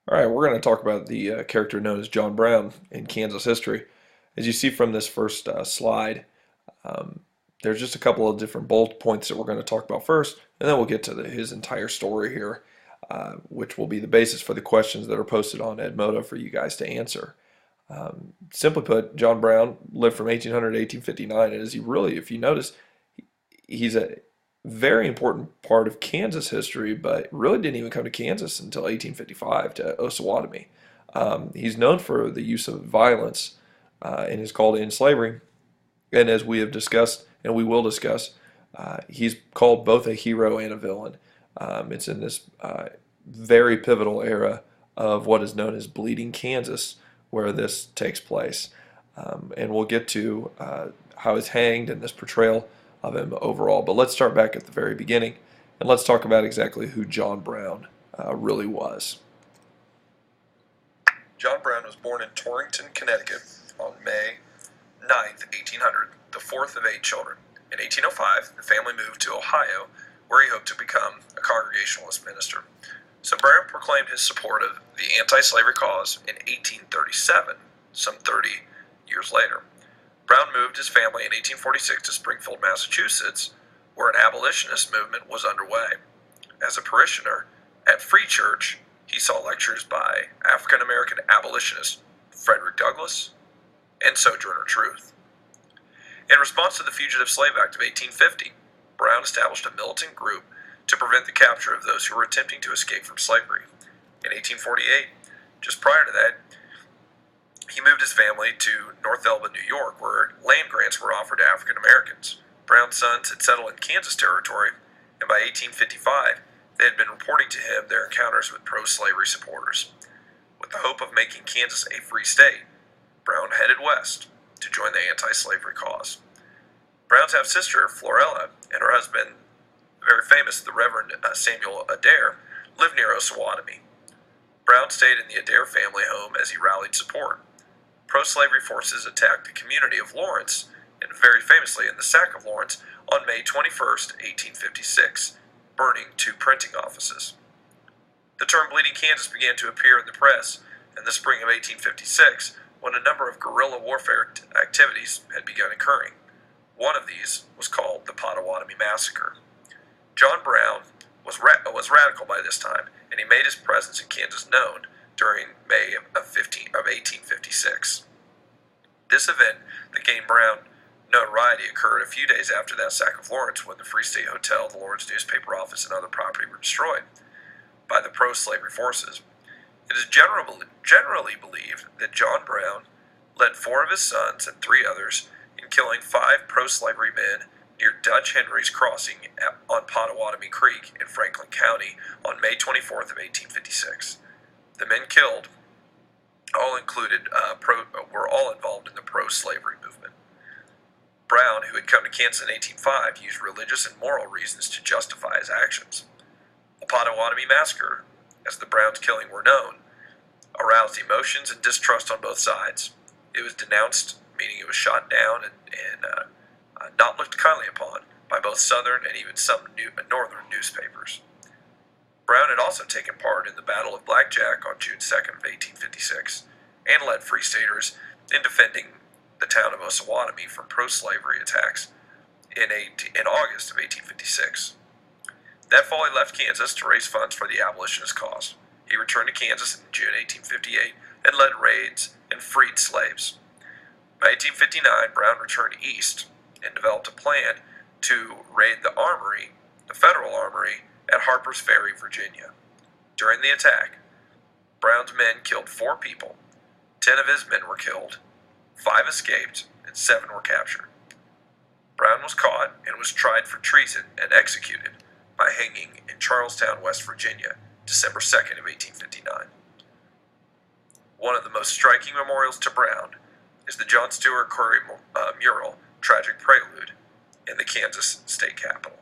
All right, we're going to talk about the character known as John Brown in Kansas history. As you see from this first slide, um, there's just a couple of different bullet points that we're going to talk about first, and then we'll get to his entire story here, which will be the basis for the questions that are posted on Edmodo for you guys to answer. Simply put, John Brown lived from 1800 to 1859, and as he really, if you notice, he's a very important part of Kansas history, but really didn't even come to Kansas until 1855 to Osawatomie. He's known for the use of violence and is called in slavery. And as we have discussed, and we will discuss, he's called both a hero and a villain. It's in this very pivotal era of what is known as Bleeding Kansas where this takes place. And we'll get to how he's hanged and this portrayal of him overall. But let's start back at the very beginning and let's talk about exactly who John Brown really was. John Brown was born in Torrington, Connecticut on May 9th, 1800, the fourth of 8 children. In 1805, the family moved to Ohio, where he hoped to become a Congregationalist minister. So Brown proclaimed his support of the anti-slavery cause in 1837, some 30 years later. Brown moved his family in 1846 to Springfield, Massachusetts, where an abolitionist movement was underway. As a parishioner at Free Church, he saw lectures by African-American abolitionist Frederick Douglass and Sojourner Truth. In response to the Fugitive Slave Act of 1850, Brown established a militant group to prevent the capture of those who were attempting to escape from slavery. In 1848, just prior to that, he moved his family to North Elba, New York, where land grants were offered to African Americans. Brown's sons had settled in Kansas Territory, and by 1855, they had been reporting to him their encounters with pro-slavery supporters. With the hope of making Kansas a free state, Brown headed west to join the anti-slavery cause. Brown's half-sister, Florella, and her husband, the very famous the Reverend Samuel Adair, lived near Osawatomie. Brown stayed in the Adair family home as he rallied support. Pro-slavery forces attacked the community of Lawrence, and very famously in the sack of Lawrence, on May 21st, 1856, burning 2 printing offices. The term Bleeding Kansas began to appear in the press in the spring of 1856 when a number of guerrilla warfare activities had begun occurring. One of these was called the Pottawatomie Massacre. John Brown was radical by this time, and he made his presence in Kansas known during May of 1856. This event that gained Brown notoriety occurred a few days after that sack of Lawrence, when the Free State Hotel, the Lawrence newspaper office, and other property were destroyed by the pro-slavery forces. It is generally believed that John Brown led 4 of his sons and 3 others in killing 5 pro-slavery men near Dutch Henry's Crossing on Pottawatomie Creek in Franklin County on May 24th of 1856. The men killed were all involved in the pro-slavery movement. Brown, who had come to Kansas in 1805, used religious and moral reasons to justify his actions. The Pottawatomie Massacre, as the Browns' killing were known, aroused emotions and distrust on both sides. It was denounced, meaning it was shot down and not looked kindly upon by both Southern and even some Northern newspapers. Brown had also taken part in the Battle of Blackjack on June 2nd of 1856 and led Free Staters in defending the town of Osawatomie from pro-slavery attacks in August of 1856. That fall he left Kansas to raise funds for the abolitionist cause. He returned to Kansas in June 1858 and led raids and freed slaves. By 1859, Brown returned east and developed a plan to raid the federal armory at Harper's Ferry, Virginia. During the attack, Brown's men killed 4 people. 10 of his men were killed, 5 escaped, and 7 were captured. Brown was caught and was tried for treason and executed by hanging in Charlestown, West Virginia, December 2nd of 1859. One of the most striking memorials to Brown is the John Steuart Curry mural, Tragic Prelude, in the Kansas state capitol.